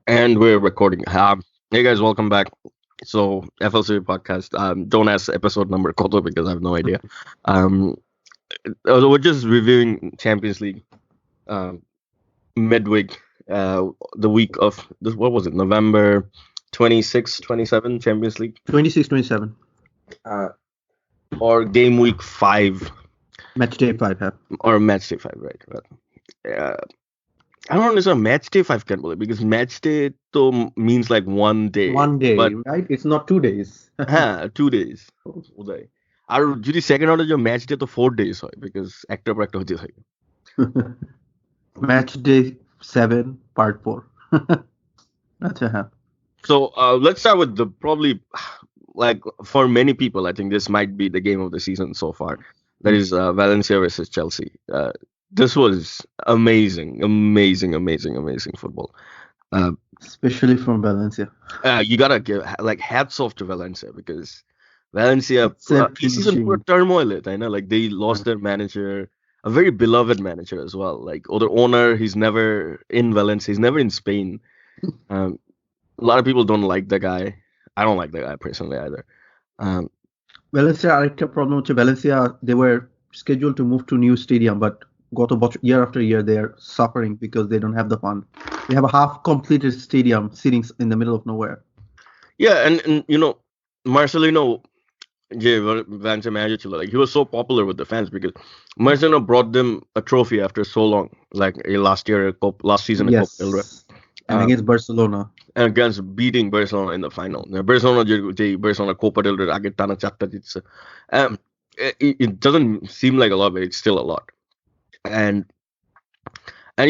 And we're recording. Hey guys, welcome back. So FLCB podcast. Don't ask episode number koto because I have no idea. Um, we're just reviewing Champions League midweek. The week of this. What was it? November 26, 27 Champions League. 26, 27. Uh, or game week 5 Match day 5, yeah. or match day 5, right? I don't understand match day 5 can believe because match day to means like 1 day. 1 day, but right? It's not 2 days. হ্যাঁ 2 days উদয় আর যদি second রাউন্ডে যে match day তো 4 days হয় because একটার পর একটা হতে থাকে Match day 7, part 4. Acha, huh. So let's start with the probably like for many people I think this might be the game of the season so far. That is Valencia versus Chelsea. This was amazing football. Especially from Valencia. You gotta give like hats off to Valencia because Valencia season put turmoil it. I know like they lost their manager, a very beloved manager as well. Like other owner, he's never in Valencia, he's never in Spain. A lot of people don't like the guy. I don't like the guy personally either. Valencia arekta problem হচ্ছে Valencia they were scheduled to move to new stadium but year after year they are suffering because they don't have the fund. They have a half completed stadium sitting in the middle of nowhere. Yeah, and you know Marcelino Valencia manager like he was so popular with the fans because Marcelino brought them a trophy after so long, like last season yes. And against Barcelona. And against beating Barcelona in the final. Barcelona Copa del Rey age tana chatta jitse. It doesn't seem like a lot, but it's still a lot. And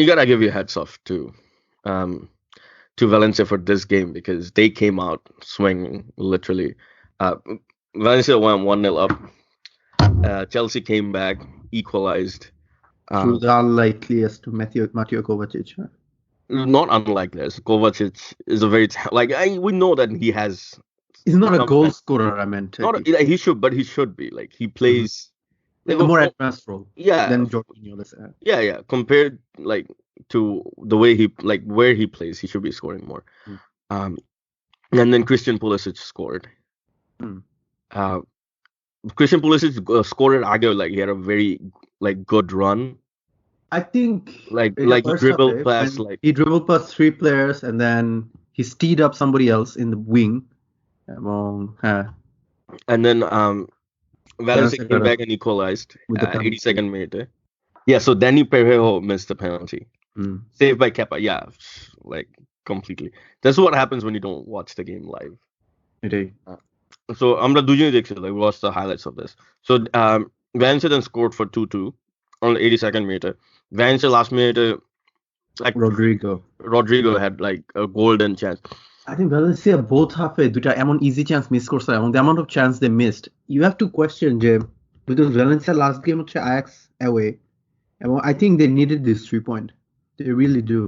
you gotta give your hats off to Valencia for this game because they came out swinging literally. Valencia went 1-0 up. Chelsea came back, equalized. Through the unlikeliest to Mateo Kovacic. Huh? Not unlike this. Kovacic is a very we know that he has. He's not a goal scorer. I meant. He should be like he plays like a more advanced role. Yeah. Than Jorginho. Yeah. Compared like to the way where he plays, he should be scoring more. And then Christian Pulisic scored. Christian Pulisic scored at Agio, like he had a very good run. I think he dribbled past he dribbled past 3 players and then he steed up somebody else in the wing. And then Valencia came back and equalized at 82nd minute. Yeah, so Danny Perejo missed the penalty. Saved by Kepa. Yeah, like completely. That's what happens when you don't watch the game live. So আমরা দুজনেই দেখছি like watch the highlights of this. So Valencia then scored for 2-2 on the 82nd minute. Valencia last minute like Rodrigo had like a golden chance. I think Valencia both half দুটা এমন easy chance miss করছে এবং the amount of chance they missed you have to question যে because Valencia last game হচ্ছে Ajax away এবং I think they needed this 3 point they really do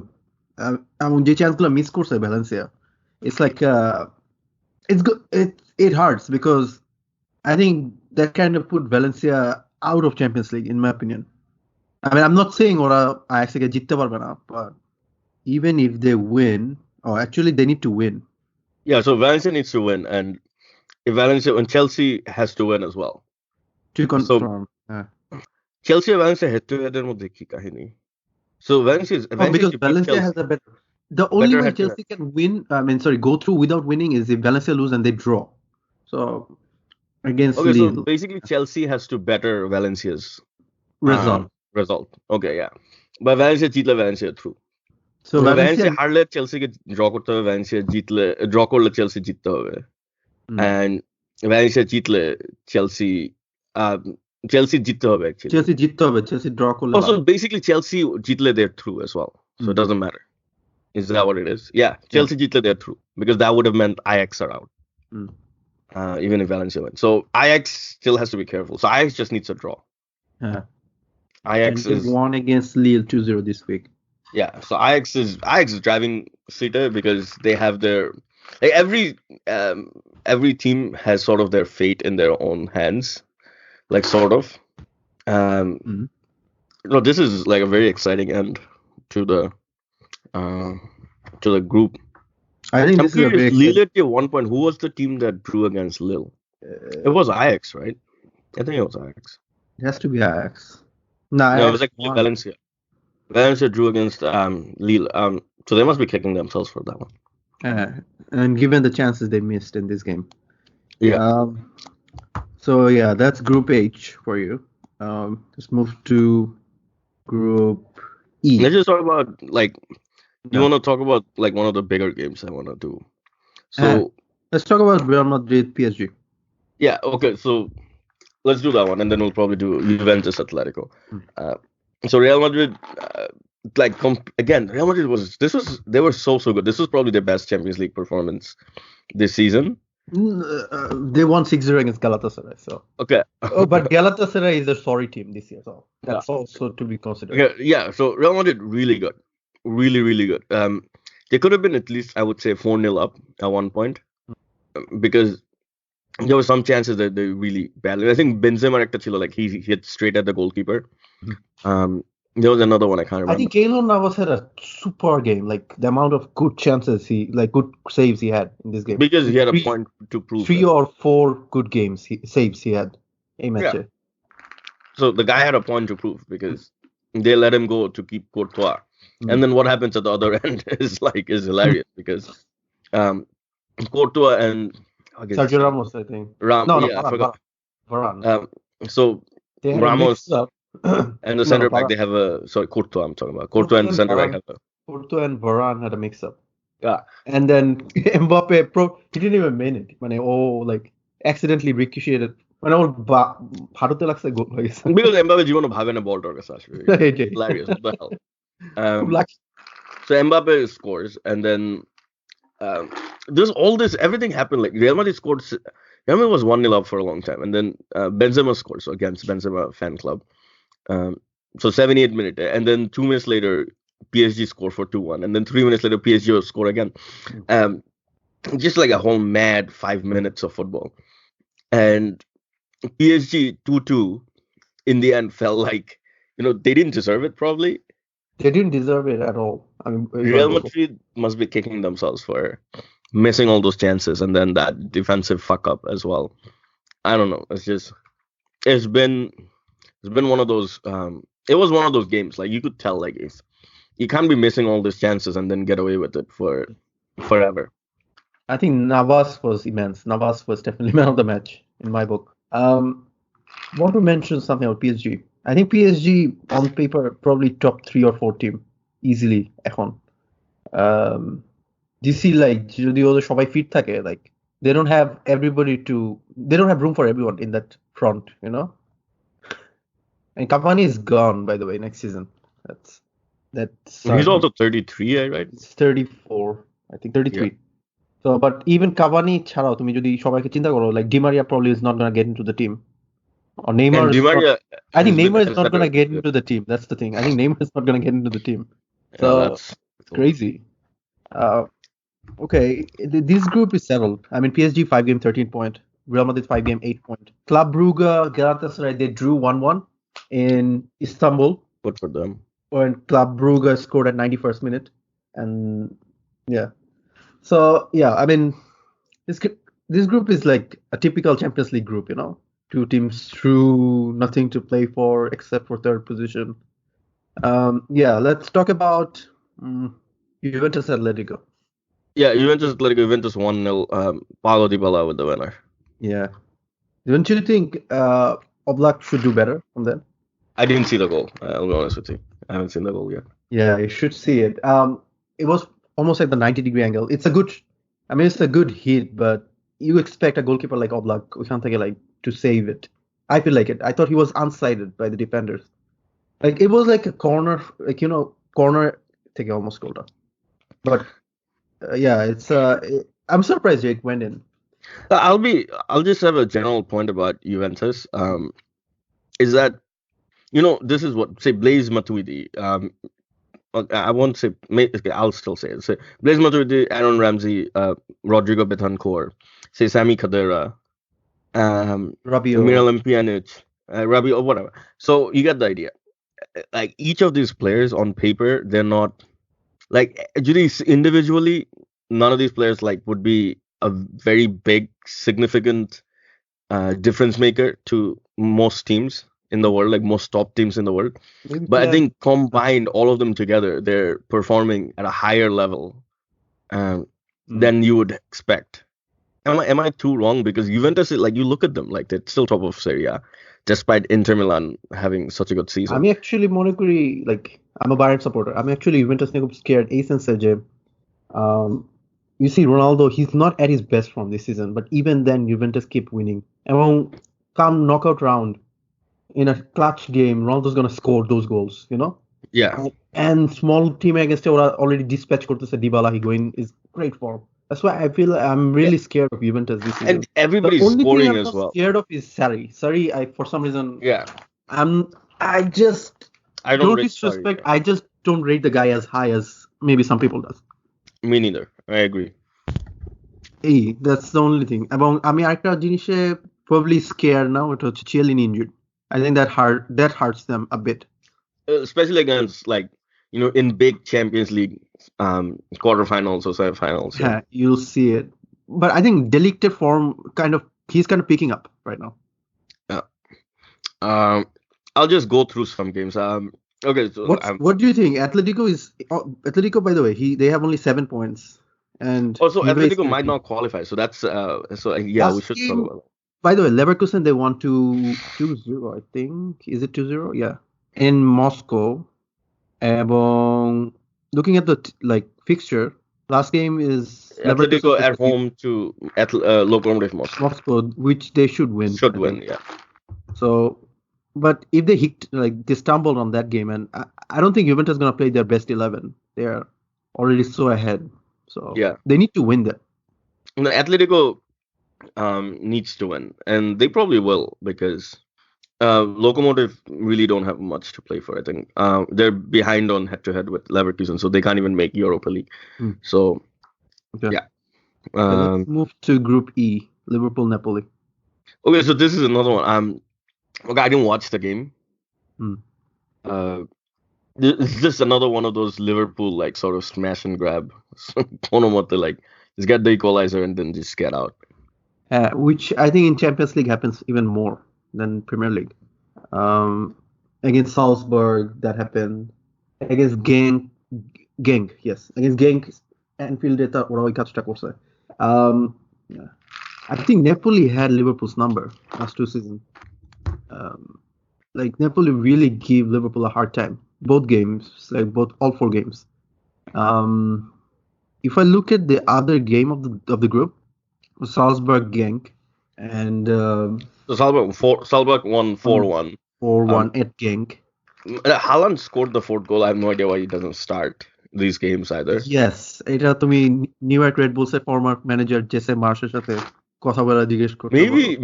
এবং যে chance গুলো miss করছে Valencia it's like it's good it hurts because I think that kind of put Valencia out of Champions League in my opinion. I mean, I'm not saying ওরা Ajax থেকে জিততে পারবে না but even if they win actually they need to win. Yeah, so Valencia needs to win and when Chelsea has to win as well. To confirm. Chelsea and Valencia head to head এর মধ্যে কি কাহিনী? So Valencia because Valencia has a better the only way Chelsea can win go through without winning is if Valencia lose and they draw. So against Lille. So basically Chelsea has to better Valencia's result. Okay, yeah. But Valencia জিতলে Valencia through. So Valencia হারলে Chelsea কে draw করতে হবে, Valencia জিতলে draw করলে Chelsea জিততে হবে। And Valencia জিতলে Chelsea জিততে হবে actually. Chelsea জিততে হবে, Chelsea ড্র করলে Also basically Chelsea জিতলে they're through as well. So it doesn't matter. Is that what it is? Yeah, Chelsea জিতলে they're through because that would have meant Ajax are out. Even if Valencia wins. So Ajax still has to be careful. So Ajax just needs a draw. Ajax is won against Lille 2-0 this week. Yeah, so Ajax is driving Sita because they have their every team has sort of their fate in their own hands, like sort of. This is like a very exciting end to the group I think I'm this is a curious. very Lille at one point, who was the team that drew against Lille? It was Ajax, right? I think it was Ajax. It has to be Ajax. No, it was actually Valencia. Valencia drew against Lille. So they must be kicking themselves for that one. And given the chances they missed in this game. Yeah. So yeah, that's Group H for you. Let's move to Group E. Let's just talk about you want to talk about one of the bigger games I want to do. So let's talk about Real Madrid PSG. Yeah. Okay. So let's do that one, and then we'll probably do Juventus Atletico. So Real Madrid, again, Real Madrid they were so good. This was probably their best Champions League performance this season. They won 6-0 against Galatasaray. So okay. But Galatasaray is a sorry team this year, so that's also to be considered. Yeah. So Real Madrid really good, really good. They could have been at least, I would say, 4-0 up at one point, because there were some chances that they really badly. I think Benzema he hit straight at the goalkeeper. There was another one I can't remember. I think Keylor Navas had a super game. The amount of good chances good saves he had in this game. Because he had a point to prove. 3 or 4 good saves he had in match. Yeah. So the guy had a point to prove because they let him go to keep Courtois. And then what happens at the other end is hilarious because Courtois and Sergio Ramos, I think. I forgot. Varane. So Ramos and the center back, they have Courtois. I'm talking about Courtois and the center back have Courtois and Varane had a mix-up. Yeah. And then Mbappe, he didn't even mean it. Accidentally ricocheted. Because Mbappe জীবনে ভাবে না বলটার কাছে আসবে. Hilarious. What the hell? So Mbappe scores, and then there's all this. Everything happened. Real Madrid scored. Real Madrid was 1-0 up for a long time, and then Benzema scored. So against Benzema fan club. So 78 minute, and then 2 minutes later, PSG scored for 2-1, and then 3 minutes later, PSG will score again. Just like a whole mad 5 minutes of football, and PSG 2-2 in the end felt like they didn't deserve it. Probably they didn't deserve it at all. I mean, Real Madrid must be kicking themselves for missing all those chances, and then that defensive fuck up as well. I don't know. It's been one of those. It was one of those games. You could tell, if you can't be missing all these chances and then get away with it for forever. I think Navas was immense. Navas was definitely man of the match in my book. Want to mention something about PSG. I think PSG on paper probably top 3 or 4 team easily. Do you see যদি ওদের সবাই fit থাকে, they don't have room for everyone in that front, And Cavani is gone, by the way, next season. He's also 33, right? It's 34, I think 33. Yeah. So, but even Cavani ছাড়াও তুমি যদি সবাইকে চিন্তা করো, Di Maria probably is not going to get into the team. Or Neymar. I think Neymar is not going to get into the team. That's the thing. I think Neymar is not going to get into the team. So it's crazy. Okay, this group is settled. I mean, PSG 5 game 13 point, Real Madrid 5 game 8 point. Club Brugge, Galatasaray, they drew 1-1 in Istanbul. Good for them. When Club Brugge scored at 91st minute, and yeah. So yeah, I mean, this group is like a typical Champions League group, 2 teams through, nothing to play for except for third position. Yeah, let's talk about Juventus Atletico. Yeah, Juventus 1-0. Paulo Dybala with the winner. Yeah. Don't you think Oblak should do better from that? I didn't see the goal. I'll be honest with you. I haven't seen the goal yet. Yeah, you should see it. It was almost like the 90-degree angle. It's a good hit, but you expect a goalkeeper like Oblak, to save it. I feel like it. I thought he was unsighted by the defenders. It was like a corner, corner take almost goal down. But yeah, it's I'm surprised Jake went in. I'll just have a general point about Juventus. Is that this is what Blaise Matuidi. I won't say. I'll still say it. Blaise Matuidi, Aaron Ramsey, Rodrigo Betancourt, Sami Khedira, Rabiot, Miralem Pjanic, Rabiot, whatever. So you get the idea. Each of these players on paper, they're not individually none of these players like would be a very big, significant difference maker to most teams in the world, like most top teams in the world. But I think combined, all of them together, they're performing at a higher level than you would expect. Am I too wrong? Because Juventus, like, you look at them, like, they're still top of Serie A, despite Inter Milan having such a good season. I'm actually like, I'm a Bayern supporter. I'm actually Juventus scared. Ace and Serge. You see, Ronaldo, he's not at his best form this season, but even then, Juventus keep winning. And come knockout round, in a clutch game, Ronaldo's gonna score those goals, you know? Yeah. And small team against already dispatch করতেছে Dybala, Higuain is great form. That's why I feel I'm really scared of Juventus this season. And everybody's scoring as well. The only thing I'm scared of is Sarri. Sarri, for some reason, I don't disrespect. Sarri, I just don't rate the guy as high as maybe some people does. Me neither. I agree. That's the only thing. আমি আরেকটা জিনিসে probably scared now. It was Chiellini injured. I think that hurts them a bit. Especially against, like, you know, in big Champions League quarterfinals or semifinals. Yeah, you'll see it. But I think Delicte form he's kind of picking up right now. Yeah. I'll just go through some games. Okay. So what do you think? Atletico, by the way, they have only 7 points. And also Atletico might not qualify. So that's we should talk about it. By the way, Leverkusen, they won 2-0, I think. Is it 2-0? Yeah. In Moscow. Looking at the fixture, last game is Atletico at home to Lokomotiv Moscow, which they should win. Yeah. So, but if they stumbled on that game, and I don't think Juventus is going to play their best 11. They are already so ahead. So they need to win that. The Atletico needs to win, and they probably will, because Lokomotiv really don't have much to play for. I think they're behind on head-to-head with Leverkusen, so they can't even make Europa League. So let's move to Group E, Liverpool-Napoli. Okay, so this is another one. Okay, I didn't watch the game. It's just another one of those Liverpool sort of smash and grab. Just get the equalizer and then just get out. Which I think in Champions League happens even more than Premier League. Against Salzburg, that happened. Against Genk, yes. Against Genk, Anfield data ওরা ওই কাজটা করছে. I think Napoli had Liverpool's number last 2 seasons. Napoli really gave Liverpool a hard time. Both games, all 4 games. If I look at the other game of the group, Salzburg Genk, and so Salzburg won 4-1. 4-1 at Genk. Haaland scored the 4th goal. I have no idea why he doesn't start these games either. Yes, এটা তুমি New York Red বুলসের former manager Jesse মার্শের সাথে কথা বলা জিজ্ঞেস করতে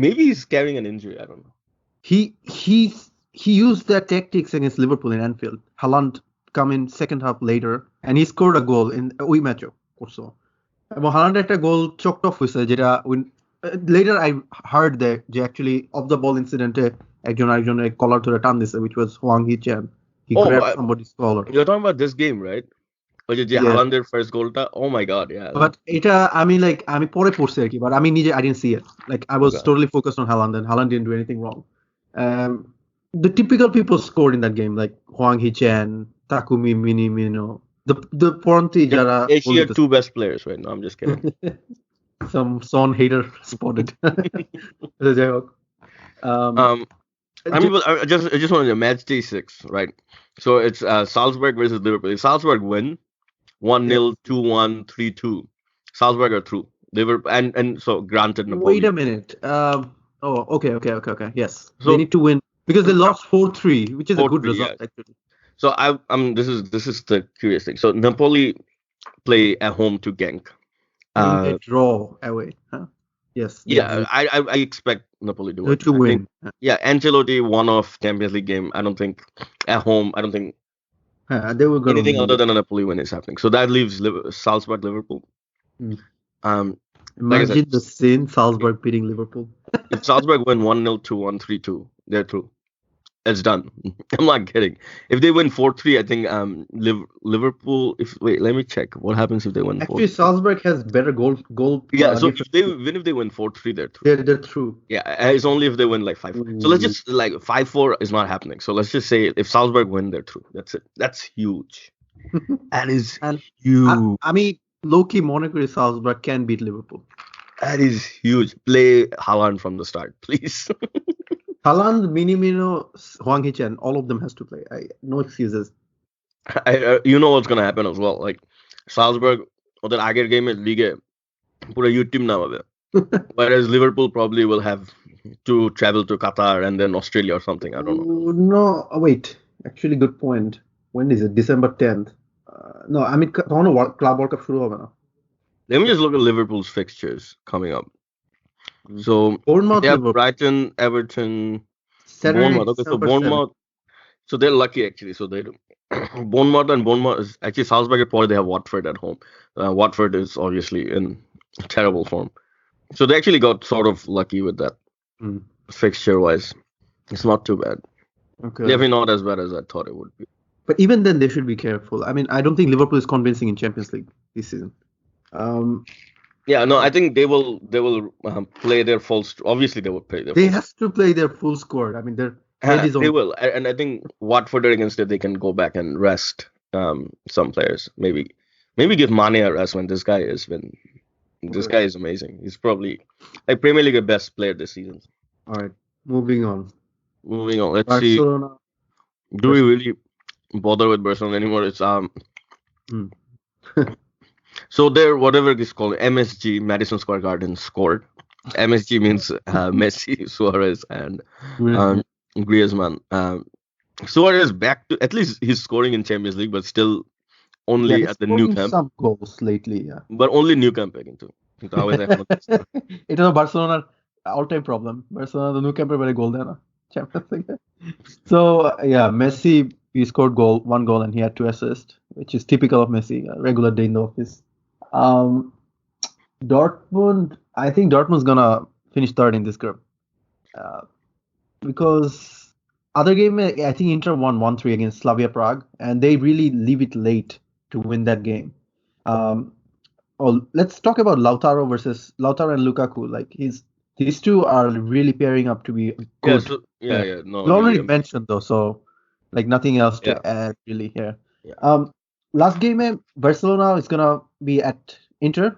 maybe he's carrying an injury. I don't know. He used that tactics against Liverpool in Anfield. Haaland come in second half later, and he scored a goal in ওই ম্যাচও করছো। এবং Haaland একটা গোল চকড অফ হয়েছে, যেটা later I heard that যে actually of the ball incident একজনের কলার ধরে টান দিছে, which was Hwang Hee-chan. He grabbed somebody's collar. You're talking about this game, right? Haalander's first goalটা? Oh my god, yeah. But এটা আমি পরে পড়ছি আর কি, but আমি নিজে I didn't see it. I was totally focused on Haaland, and Haaland didn't do anything wrong. The typical people scored in that game, like Hwang Hee-chan, Takumi Minamino, the Ponti jara. Asia 2 best players right now. I'm just kidding. Some Son hater spotted. I just wanted to Matchday 6, right? So it's Salzburg versus Liverpool. If Salzburg win 1-0, 2-1, 3-2, Salzburg are through. Liverpool and so granted Napoli. Wait a minute. Okay. Yes, so they need to win because they lost 4-3, which is a good result actually. So this is the curious thing. So Napoli play at home to Genk. They draw away, huh? Yes. Yeah, I expect Napoli to win. Ancelotti one-off Champions League game. I don't think at home. I don't think they were going anything other than a Napoli win is happening. So that leaves Salzburg, Liverpool. Imagine the scene: Salzburg beating Liverpool. If Salzburg win 1-0, 2-1, 3-2, they're through. It's done. I'm not kidding. If they win 4-3, I think Liverpool. Wait, let me check. What happens if they win 4-3? Actually, Salzburg has better goal. Yeah, so difference. if they win 4-3, they're through. They're through. Yeah, it's only if they win like 5-4. So let's just like 5-4 is not happening. So let's just say if Salzburg win, they're through. That's it. That's huge. That is huge. I mean, low-key Monaco Salzburg can beat Liverpool. That is huge. Play Haaland from the start, please. Haaland, Minamino, Hwang Hee-chan, all of them has to play. No excuses. You know what's gonna happen as well. Like Salzburg, ওদের আগের গেমে লিগে পুরো youth team না হবে. Whereas Liverpool probably will have to travel to Qatar and then Australia or something. I don't know. No, wait. Actually, good point. When is it? December 10th. No, I mean, Club World Cup শুরু হবে না. Let me just look at Liverpool's fixtures coming up. So Bournemouth, they have Brighton, Everton, Bournemouth. Okay, so Bournemouth. So they're lucky actually. So they do. Bournemouth is actually Salzburg. They have Watford at home. Watford is obviously in terrible form. So they actually got sort of lucky with that fixture-wise. It's not too bad. Okay. Definitely not as bad as I thought it would be. But even then, they should be careful. I mean, I don't think Liverpool is convincing in Champions League this season. Yeah, no, I think they will play their full. Obviously, they will play their. They have to play their full squad. I mean, they will, and I think Watford against it, they can go back and rest some players. Maybe give Mane a rest when this guy is This guy is amazing. He's probably like Premier League best player this season. All right, moving on. Let's Barcelona. See. Do we really bother with Barcelona anymore? It's So they're whatever it's called, MSG, Madison Square Garden scored. MSG means Messi, Suarez, and Griezmann. Suarez back to at least he's scoring in Champions League, but still only at the new camp. Some goals lately, yeah. But only new camp into. It was Barcelona's all-time problem. Barcelona the new camp very goal there, Champions League. So yeah, Messi he scored one goal and he had 2 assists, which is typical of Messi, a regular day in the office. Dortmund, I think Dortmund's gonna finish third in this group. Because other game, I think Inter won 1-3 against Slavia Prague, and they really leave it late to win that game. Let's talk about Lautaro and Lukaku. Like these two are really pairing up to be good. No, you already mentioned though, so like nothing else to add really here. Yeah. Last game, Barcelona is gonna be at Inter,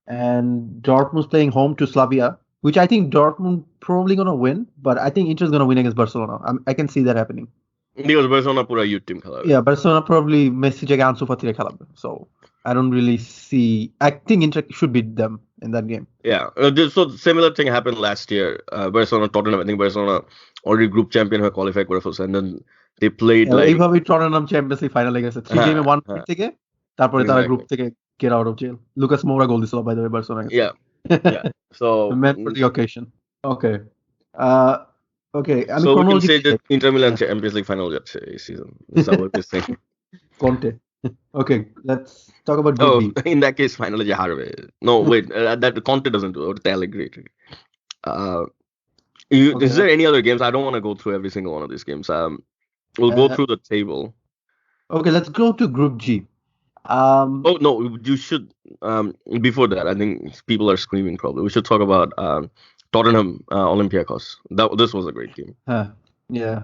and Dortmund's playing home to Slavia, which I think Dortmund probably gonna win, but I think Inter's gonna win against Barcelona. I can see that happening. Because Barcelona pura youth team khalabe. Yeah, Barcelona probably Messi jagah Ansu Fati re khalabe. So I don't really see. I think Inter should beat them in that game. Yeah, so similar thing happened last year. Barcelona, Tottenham. I think Barcelona already group champion who qualified for us, and then they played like. এইভাবে Tottenham Champions League final লেগেছে 3 game 1 point থেকে তারপরে তারা group থেকে get out of jail. Lucas Moura goal দিছিল by the way Barcelona. Yeah. So meant for the occasion. Okay. Okay. I mean, so we can say that Inter Milan Champions League final যাচ্ছে এই season. Is that what you're saying? Conte. Okay, let's talk about Group B. In that case, finally যে হারবে. No, wait. That Conte doesn't do it. Allegri. Is there any other games? I don't want to go through every single one of these games. We'll go through the table. Okay, let's go to Group G. Oh no, you should. Before that, I think people are screaming. Probably we should talk about Tottenham Olympiacos. This was a great game. Yeah.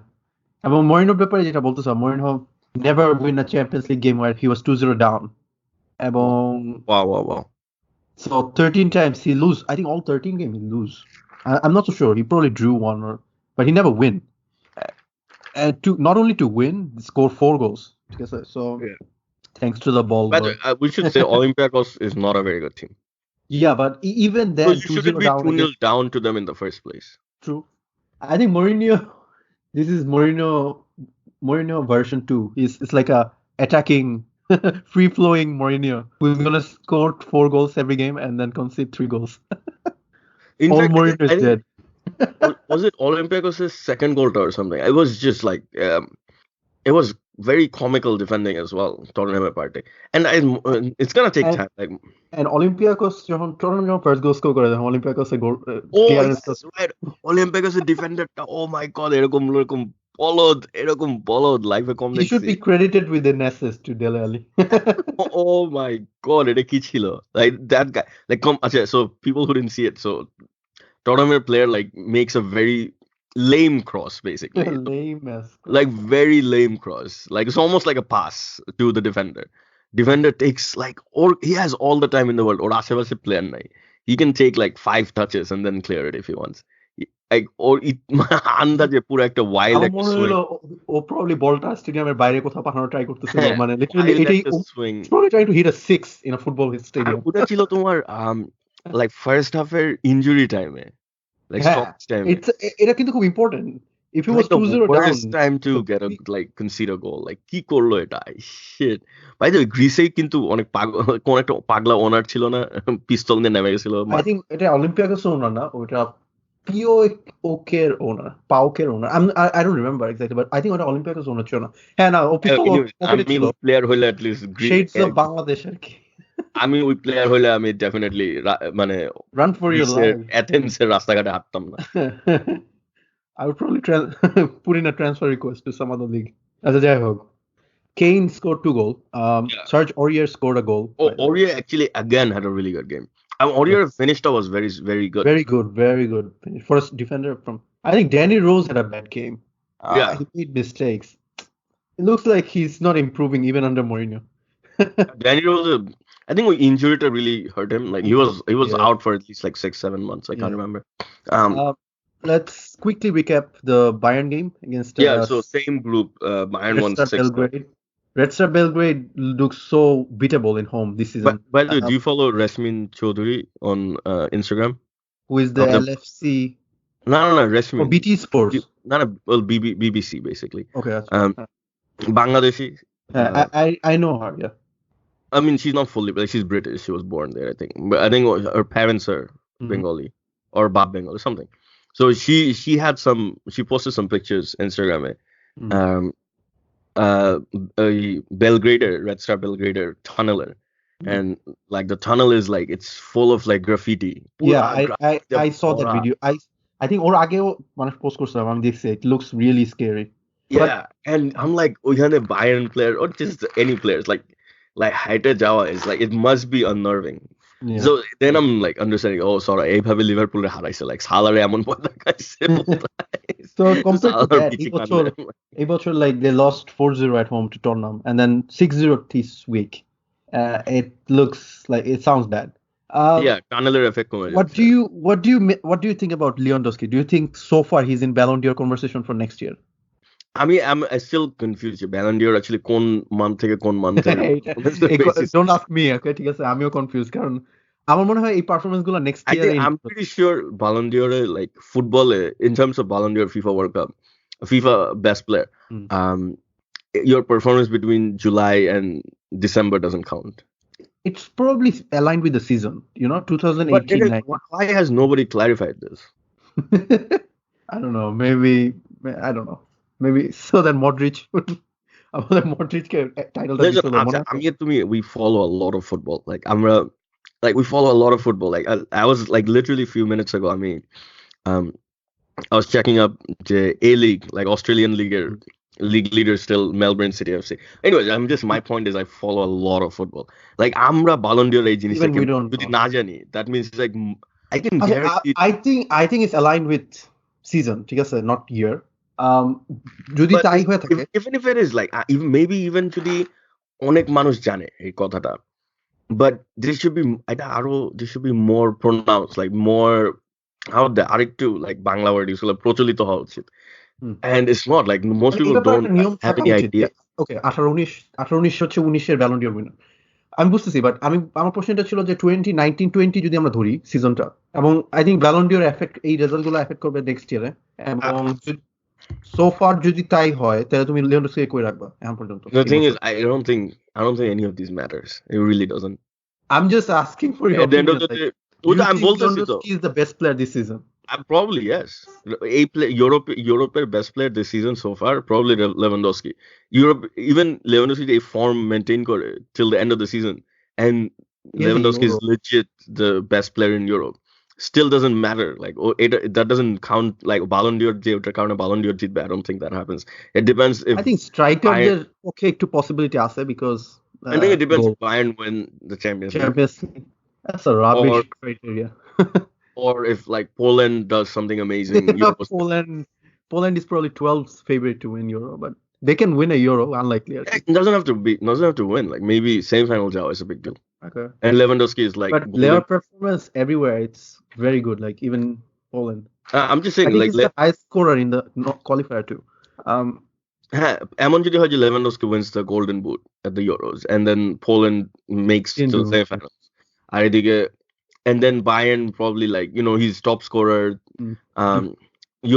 About Mourinho ব্যাপারে যেটা বলতেছ, Mourinho never win a Champions League game where he was 2-0 down. Wow. So 13 times he lose. I think all 13 games he lose. I'm not so sure. He probably drew one, but he never win. And not only to win, he scored 4 goals. So thanks to the ball. But we should say Olympiacos is not a very good team. Yeah, but even then, so you shouldn't be 2-0 down to them in the first place. True. I think Mourinho. This is Mourinho version 2. It's like a attacking, free-flowing Mourinho who's gonna score 4 goals every game and then concede 3 goals. All Mourinho is dead. Was it Olympiacos' second goal or something? It was just like it was very comical defending as well. Tottenham party, and it's gonna take time. Like and Olympiacos, Tottenham first goal score করে Olympiacos goal. Right. Olympiacos defender. Oh my god, এরকম বলদ এরকম বলদ লাইফে কম He should দেখছি be credited with an assist to Dele Alli. oh my god এটা কি ছিল like that guy like come আচ্ছা so people who didn't see it so Tottenham player like makes a very lame cross basically Lame as like very lame cross like it's almost like a pass to the defender takes like or he has all the time in the world or আশেপাশে player নাই he can take like 5 touches and then clear it if he wants like or আন্দাজে পুরো একটা wild আমার একটা মনে swing হলো ও probably বলটা স্টেডিয়ামের বাইরে কোথাও পাঠানো ট্রাই করতেছিল হ্যাঁ, মানে লিটারালি wild এটাই একটা swing probably trying to hit a 6 in a football R stadium. ওটা ছিল তোমার like first half এর injury time like হ্যাঁ stoppage time এটা কিন্তু খুব important if it was like the 2-0 down worst time to get a like concede a goal like কি করলো এটা shit by the way গ্রিসে কিন্তু অনেক কোন একটা পাগলা ওনার ছিল না পিস্তল নিয়ে নেমে গেছিল I think এটা অলিম্পিয়াকস ওনার না ওটা পিওকের ওনার পাওকের ওনার I don't remember exactly but I think ওটা অলিম্পিয়াকস ওনার ছিল না হ্যাঁ না ও পিস্তল আমি প্লেয়ার হইলে at least shades of Bangladesh আর কি আমি ওই প্লেয়ার হইলে আমি ডেফিনেটলি মানে run for your life অ্যাথেন্সের রাস্তাঘাটে হাঁটতাম না I would probably put in a transfer request to some other league. As a jai hog. Kane scored 2 goals. Serge Aurier scored a goal. Oh, Aurier actually again had a really good game. Aurier finished was very, very good. Very good. For a defender from, I think Danny Rose had a bad game. Yeah. He made mistakes. It looks like he's not improving even under Mourinho. Danny Rose, I think injury really hurt him. Like he was out for at least like 6-7 months. I can't remember. Let's quickly recap the Bayern game against. So same group. Bayern won 6. Red Star Belgrade looks so beatable in home this season. By the way, do you follow Resmin Chaudhary on Instagram? Who is the LFC? No, Resmin. BT Sports. BBC basically. Okay. Bangladeshi. I know her. Yeah. I mean, she's not fully, but she's British. She was born there, I think. But I think her parents are Bengali or Bab Bengali, something. So she posted some pictures Instagram. Belgrader, Red Star Belgrader tunneler, and like the tunnel is like it's full of like graffiti. Yeah, I saw that video. I think or ageo মানুষ post করছিল আমি দেখছি it looks really scary. Yeah, and I'm like ওইখানে Bayern player or just any players like হাইটে যাওয়া is like it must be unnerving. Yeah. So then I'm like understanding, oh sorry, এইভাবে লিভারপুলের হারাইছে like সালারে এমন পথ দেখাইছে so compared to that এই বছর like they lost 4-0 at home to Tottenham and then 6-0 this week. It looks like it sounds bad. Tunneler effect. What do you think about Lewandowski? Do you think so far he's in Ballon d'Or conversation for next year? I mean, I'm still confused. Ballon d'Or actually কোন month থেকে কোন month Don't ask me, okay? ঠিক আছে আমিও confused কারণ আমার মনে হয় এই পারফরম্যান্স গুলো next year I'm pretty sure Ballon d'Or like football in terms of Ballon d'Or FIFA World Cup FIFA best player your performance between July and December doesn't count. It's probably aligned with the season, 2018. Why has nobody clarified this? I don't know. Maybe I don't know. Maybe so that Modric title. We follow a lot of football. Like we follow a lot of football. Like I was like literally a few minutes ago. I mean, I was checking up the A League, like Australian league leader still Melbourne City FC. Anyways, my point is I follow a lot of football. Like Amra Ballon d'Or that means it's like I can guarantee. I think it's aligned with season. ঠিক আছে, not year. যদি তাই হয়ে থাকে, even if it is like even যদি অনেক মানুষ জানে এই কথাটা, but this should be more pronounced, like more out there. আরেকটু like বাংলা ওয়ার্ড ইউজ করলে প্রচলিত হওয়া উচিত. And it's not like most people don't have any idea. Okay, 18-19 হচ্ছে 19 এর ব্যালন ডিওর উইনার। আমি বুঝতেছি, বাট আমার প্রশ্নটা ছিল যে 2019-20 যদি আমরা ধরি সিজনটা, এবং I think Ballon d'Or effect এই রেজাল্টগুলো এফেক্ট করবে নেক্সট ইয়ারে, এবং সো ফার যদি তাই হয় তাহলে তুমি লিওন্ডোস্কি কই রাখবা এখন পর্যন্ত? The thing is I don't think any of these matters. It really doesn't. I'm just asking for your opinion. Lewandowski is the best player this season. Probably yes. Europe's best player this season so far, probably Lewandowski. Even Lewandowski a form maintain kore till the end of the season, and Lewandowski is legit the best player in Europe. still doesn't matter. Like, that doesn't count. Like, Ballon d'Or, count a Ballon d'Or jeet. I don't think that happens. It depends if I think striker there okay to possibility ase because I think it depends if Bayern win the Champions League. That's a rubbish criteria. Or if like Poland does something amazing. Poland is probably 12th favorite to win Euro, but they can win a Euro. Unlikely. It doesn't have to win. Like maybe semi-final Jao is a big deal. Okay. And Lewandowski is like. But their performance everywhere, it's very good. Like even Poland. I'm just saying, I think he's the highest scorer in the qualifier too. এমন যদি হয় যে Lewandowski wins the Golden Boot at the Euros, and then Poland makes to the semi-finals. And then Bayern probably like he's top scorer,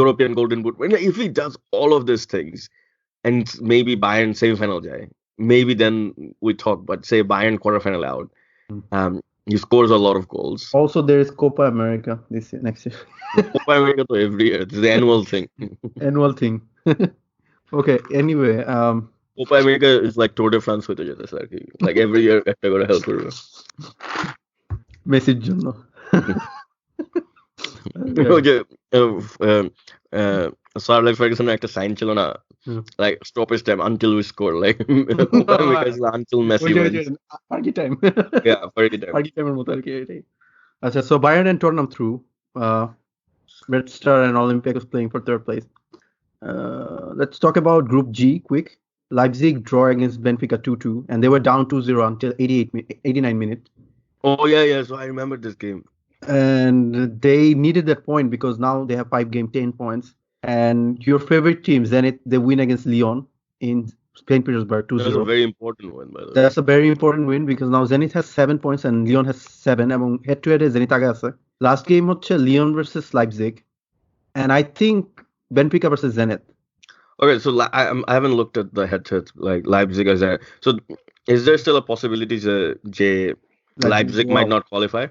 European Golden Boot. If he does all of these things, and maybe Bayern semi-final jai, maybe then we talk. But say Bayern quarterfinal out, he scores a lot of goals. Also, there is Copa America next year. Copa America to every year. It's the annual thing. Annual thing. Okay. Anyway, Copa America is like Tour de France with it. Like every year, I gotta help her. Message জন্য Sir Alex Ferguson একটা sign ছিল না, like stoppage time until we score, like until Messi wins. Party time. Yeah, party time. Party time এর মতো আর কি এটাই। আচ্ছা, so Bayern and Tottenham through. Red Star and Olympiacos playing for third place. Let's talk about Group G quick. Leipzig draw against Benfica 2-2, and they were down 2-0 until 89 minutes. Oh yeah. So I remember this game. And they needed that point because now they have 5 games, 10 points. And your favorite team, Zenit, they win against Lyon in St. Petersburg 2-0. That's a very important win, by the way. That's a very important win because now Zenit has 7 points and Lyon has 7. Among head-to-head Zenit aage ache. Last game হচ্ছে Lyon versus Leipzig, and I think Benfica versus Zenit. Okay, so I haven't looked at the head-to-head like Leipzig as that. So is there still a possibility that Leipzig might not qualify?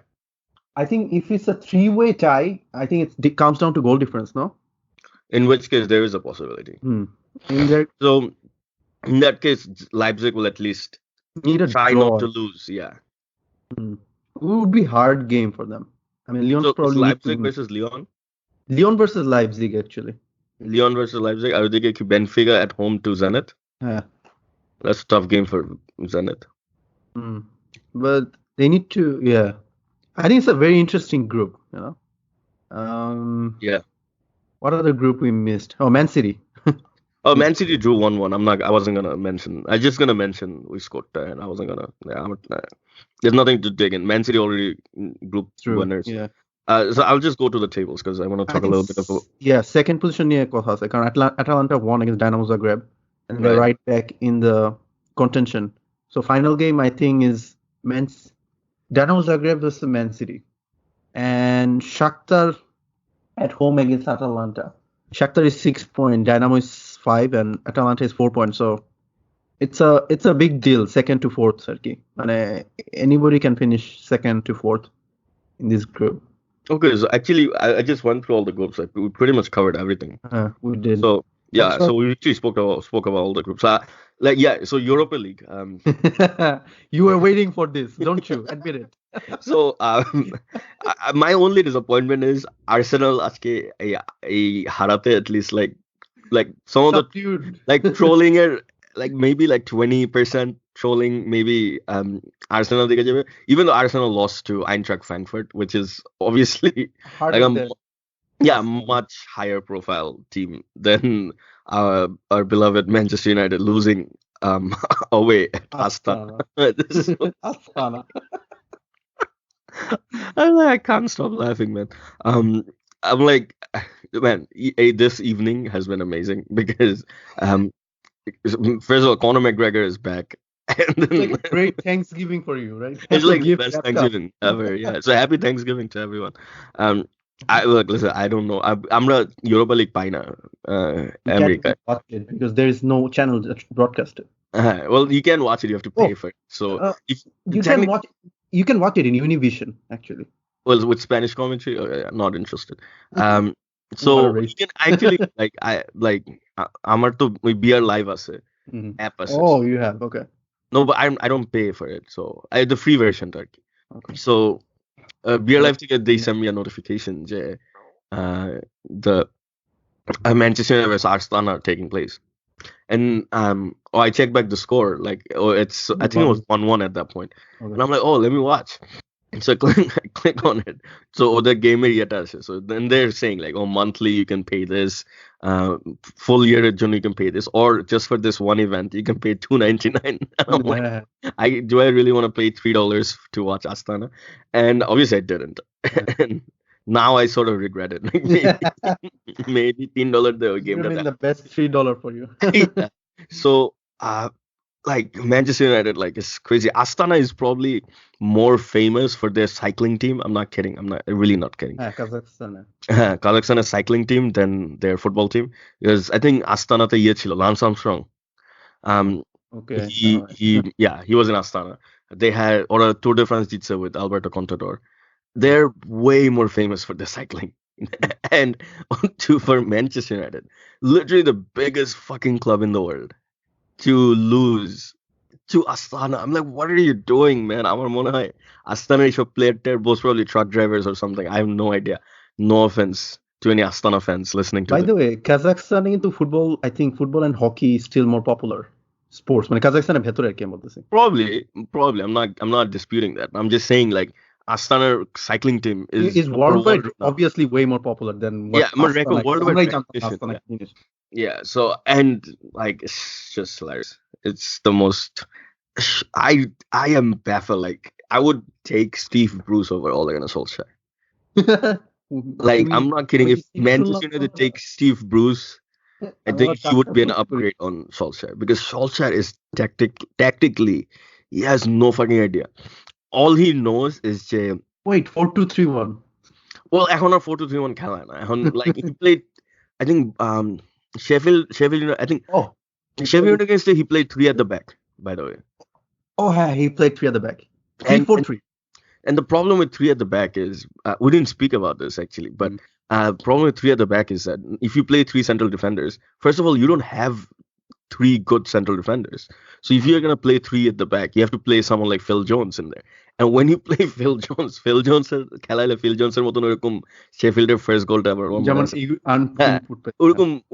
I think if it's a 3-way tie, I think it comes down to goal difference, no? In which case there is a possibility. So in that case, Leipzig will at least try not to lose. Yeah. It would be hard game for them. I mean, Lyon probably Leipzig versus Lyon. Lyon versus Leipzig actually. Lyon versus Leipzig. I would think Benfica at home to Zenit. Yeah. That's a tough game for Zenit. But they need to, yeah. I think it's a very interesting group, Yeah. What other group we missed? Oh, Man City. Oh, Man City drew 1-1. I wasn't gonna mention. I just gonna mention we scored and I wasn't gonna. Yeah, there's nothing to dig in. Man City already group winners. Yeah. So I'll just go to the tables because I want to talk a little bit about. Yeah, second position near Kohas. Atalanta won against Dynamo Zagreb, and they're right back in the contention. So final game I think is Dynamo Zagreb versus Man City, and Shakhtar at home against Atalanta. Shakhtar is 6 points, Dynamo is 5, and Atalanta is 4 points. So it's a big deal, second to fourth, Sergey. And anybody can finish second to fourth in this group. Okay, so actually I just went through all the groups. Like, we pretty much covered everything. We did. So yeah, so we actually spoke about all the groups. So Europa League. You were waiting for this, don't you? Admit it. So my only disappointment is Arsenal আজকে এই হারাতে at least like some of the like trolling like maybe like 20% trolling maybe Arsenal দিকে যাবে, even though Arsenal lost to Eintracht Frankfurt, which is obviously like a much higher profile team than our beloved Manchester United losing away at Astana. Astana. I can't stop laughing, man. I'm like, man, this evening has been amazing because first of all, Conor McGregor is back. And then, it's like great Thanksgiving for you, right? It's like the best Thanksgiving ever. Yeah. So happy Thanksgiving to everyone. Listen, I don't know. I'm not Europa League Pina America. Because there is no channel that broadcast it. Well, you can watch it. You have to pay for it. So if you can watch it in Univision actually. Well, with Spanish commentary, not interested. So you can actually আমার তো BR Live আছে, app আছে. Oh, you have, okay. No, but I don't pay for it. So the free version, okay. So Beer Life থেকে they send me a notification যে the Manchester United versus Arsenal are taking place. And I checked back the score, like I think it was 1-1 at that point. Okay. And I'm like, oh, let me watch. So I click on it. So the game is so then they're saying like, oh, monthly you can pay this, full year you can pay this, or just for this one event you can pay $2.99. I'm like, do I really want to pay $3 to watch Astana? And obviously I didn't. And now I sort of regret it. Like maybe $3 the game. I mean, the best $3 for you. Yeah. So like Manchester United, like it's crazy. Astana is probably more famous for their cycling team. I'm not kidding. I'm really not kidding. Kazakhstan is cycling team than their football team, because I think Astana te iye chilo Lance Armstrong. Okay. He was in Astana. They had or a Tour de France jitse with Alberto Contador. They're way more famous for their cycling. And for Manchester United, literally the biggest fucking club in the world, to lose to Astana. I'm like, what are you doing, man? আমার মনে হয় Astana এইসব প্লেয়ারদের most probably truck drivers or something. I have no idea. No offense to any Astana fans listening to By the way, Kazakhstan into football, I think football and hockey is still more popular sports. মানে কাজাখস্তানের ভেতরে আর কি বলতেছি. Probably. I'm not disputing that. I'm just saying like Astana cycling team is worldwide obviously way more popular than what worldwide. Yeah, so and like it's just hilarious. It's the most. I am baffled. Like I would take Steve Bruce over Ole Gunnar Solskjaer. Like I'm not kidding. If Manchester United take Steve Bruce, I think he would be an upgrade on Solskjaer, because Solskjaer is tactically he has no fucking idea. All he knows is wait 4-2-3-1. Well, এখন আর 4-2-3-1 খেলা না. এখন like he played, I think Sheffield United, I think Sheffield United against he played 3 at the back, by the way. Oh yeah, he played 3 at the back. 3-4-3. And the problem with 3 at the back is we didn't speak about this actually, but problem with 3 at the back is that if you play 3 central defenders, first of all, you don't have 3 good central defenders. So if you're going to play 3 at the back, you have to play someone like Phil Jones in there. And when you play Phil Jones খেলাইলে Phil Jones-এর মতন ওরকম Sheffieldের first goal ever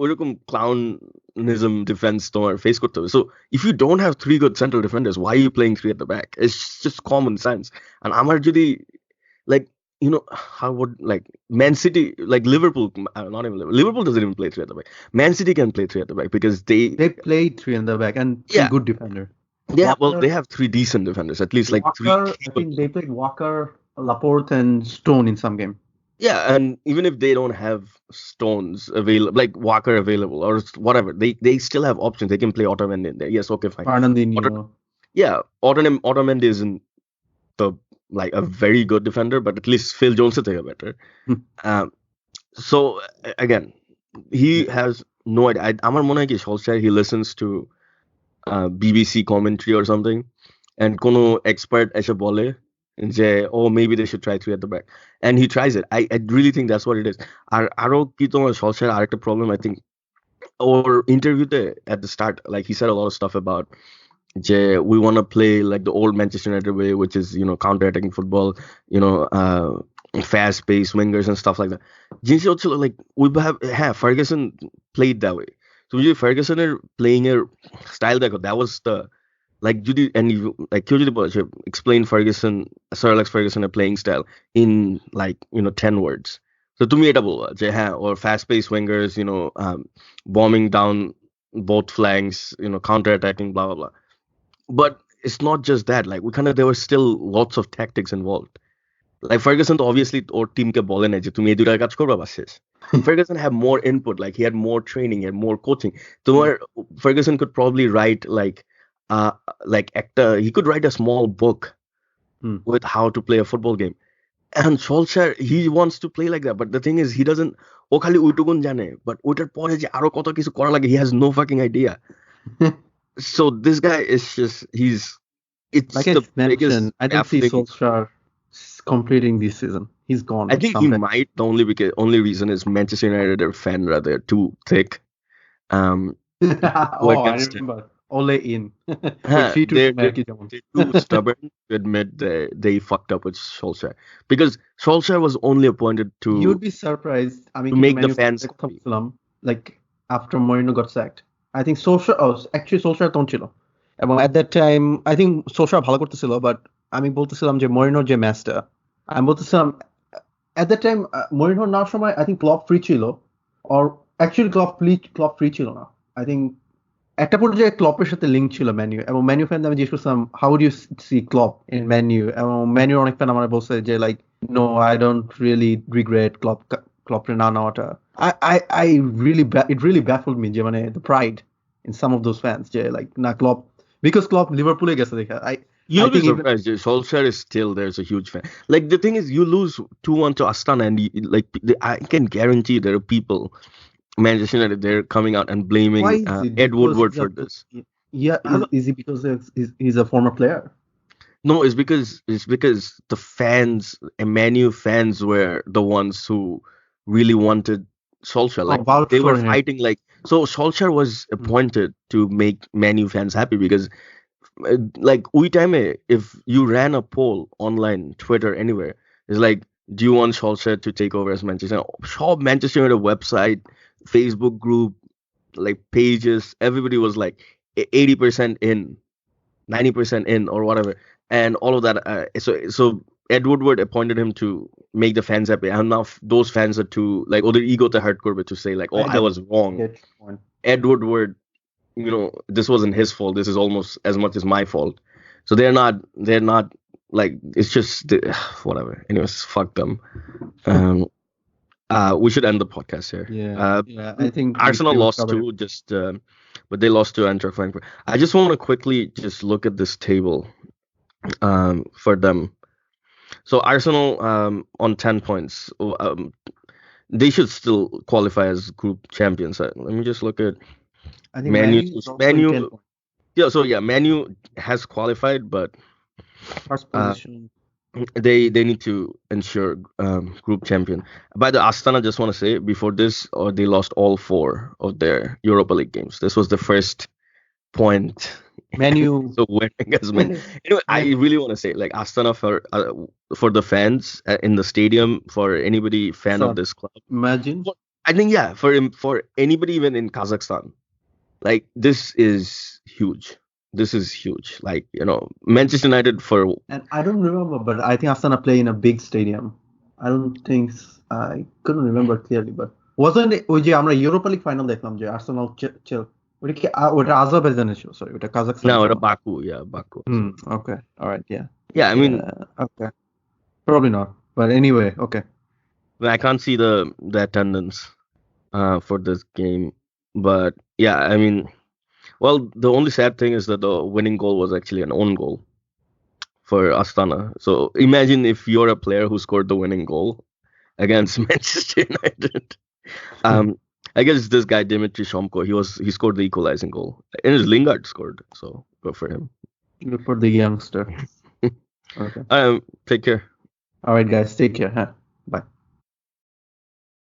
ওরকম clownism defense তোমার face করতে হবে. So if you don't have 3 good central defenders, why are you playing 3 at the back? It's just common sense. And আমার যদি like, you know, how would like Man City, like Liverpool, not even Liverpool doesn't even play 3 at the back. Man City can play 3 at the back because they play 3 in the back and 3 good defender. Yeah, Walker, well, they have 3 decent defenders, at least Walker, like 3. I think they played Walker, Laporte, and Stone in some game. Yeah, and even if they don't have Stones available, like Walker available or whatever, they still have options. They can play Otamendi in there. Yes, okay, fine. Otamendi isn't like a very good defender, but at least Phil Jones is better. So again, he has no idea. আমার মনে হয় কি Solskjaer, he listens to BBC commentary or something, and কোনো expert এসে বলে যে maybe they should try 3 at the back, and he tries it. I really think that's what it is. আরো কি তোমার Solskjaer আরেকটা problem, I think, or interviewতে at the start, like he said a lot of stuff about we want to play like the old Manchester United way, which is, you know, counter-attacking football, you know, fast-paced wingers and stuff like that. Like we have Ferguson played that way. So Ferguson playing a style that was the like Judy and you like explain Sir Alex Ferguson playing style in like, you know, 10 words. So to me এটা বলবা যে or fast-paced wingers, you know, bombing down both flanks, you know, counter-attacking, blah blah blah. But it's not just that. Like there were still lots of tactics involved. Like Ferguson obviously or team ke bole na je tumi ei duita kaj korba bas shesh. Ferguson had more input, like he had more training, he had more coaching. Ferguson could probably write like he could write a small book with how to play a football game. And Solskjaer, he wants to play like that, but the thing is he doesn't ও খালি ওইটুকুন জানে, but ওইটার পরে যে আরো কত কিছু করা লাগে, he has no fucking idea. So this guy is just it's like the biggest. I don't see Solskjaer completing this season. He's gone. I think he might. The only reason is Manchester United are fan rather too thick. I remember. Ole in. They're too stubborn to admit they fucked up with Solskjaer. Because Solskjaer was only appointed to... You'd be surprised. to make the fans happy. Like, after Mourinho got sacked. I think Solskjaer তখন ছিল। এবং at that time, I think Solskjaer ভালো করতেছিল, but আমি বলতেছিলাম যে Mourinho যে ম্যাচটা, আমি বলতেছিলাম at that time Mourinho নেওয়ার সময় I think Klopp free ছিল, or actually Klopp free ছিল না। I think একটা পর্যায়ে ক্লপের সাথে লিঙ্ক ছিল ম্যানইউ, এবং ম্যানইউ ফ্যান আমি জিজ্ঞেস করছিলাম how do you see Klopp in Man U, এবং ম্যানইউর অনেক ফ্যান আমার বলছে যে like no I don't really regret ক্লপের না নেওয়াটা। I really it really baffled me যে মানে the pride in some of those fans যে like না ক্লপ, because ক্লপ লিভারপুলে গেছে দেখা। You'll be surprised. Solskjaer is still there's a huge fan. Like the thing is, you lose 2-1 to Astana, and I can guarantee there are people Manchester United they're coming out and blaming Ed Woodward for this. Yeah, is it because he's a former player? No, it's because the fans, Manu fans, were the ones who really wanted Solskjaer. Like they were fighting. Like so, Solskjaer was appointed to make Manu fans happy because, like, if you ran a poll online, Twitter, anywhere, it's like, do you want Solskjaer to take over as Manchester? Manchester United website, Facebook group, like pages, everybody was like 80% in, 90% in, or whatever, and all of that. So Ed Woodward appointed him to make the fans happy, and now those fans are too like, their ego to hurt Corbett to say like, I was wrong. Ed Woodward, this wasn't his fault. This is almost as much as my fault. So they're not like, it's just whatever. Anyways, fuck them. We should end the podcast here. Yeah, I think Arsenal lost too, but they lost to Eintracht Frankfurt. I just want to quickly just look at this table for them. So Arsenal on 10 points. They should still qualify as group champions. Let me just look at Manu. Manu has qualified, but first position. They need to ensure group champion. By the Astana, just want to say before this, they lost all 4 of their Europa League games. This was the first point. Manu. So winning as many. Anyway, I really want to say like Astana for the fans in the stadium, for anybody fan of this club. Imagine. I think for anybody even in Kazakhstan, like this is huge. This is huge. Like, Manchester United for... And I don't remember, but I think Astana play in a big stadium. I couldn't remember clearly, but wasn't it ওই যে আমরা Europa league final দেখলাম যে Arsenal ওটা কি ওটা আজারবাইজানের ছিল, sorry ওটা কাজাখস্তান? No, ওটা Baku, Baku. Okay, all right, yeah. Yeah, I mean, okay. Probably not, but anyway, okay. I can't see the attendance for this game, but yeah, I mean, well, the only sad thing is that the winning goal was actually an own goal for Astana. So imagine if you're a player who scored the winning goal against Manchester United. I guess this guy Dimitri Shomko, he scored the equalizing goal, and his Lingard scored. So good for him. Good for the youngster. Okay. Take care. All right, guys, take care. Huh?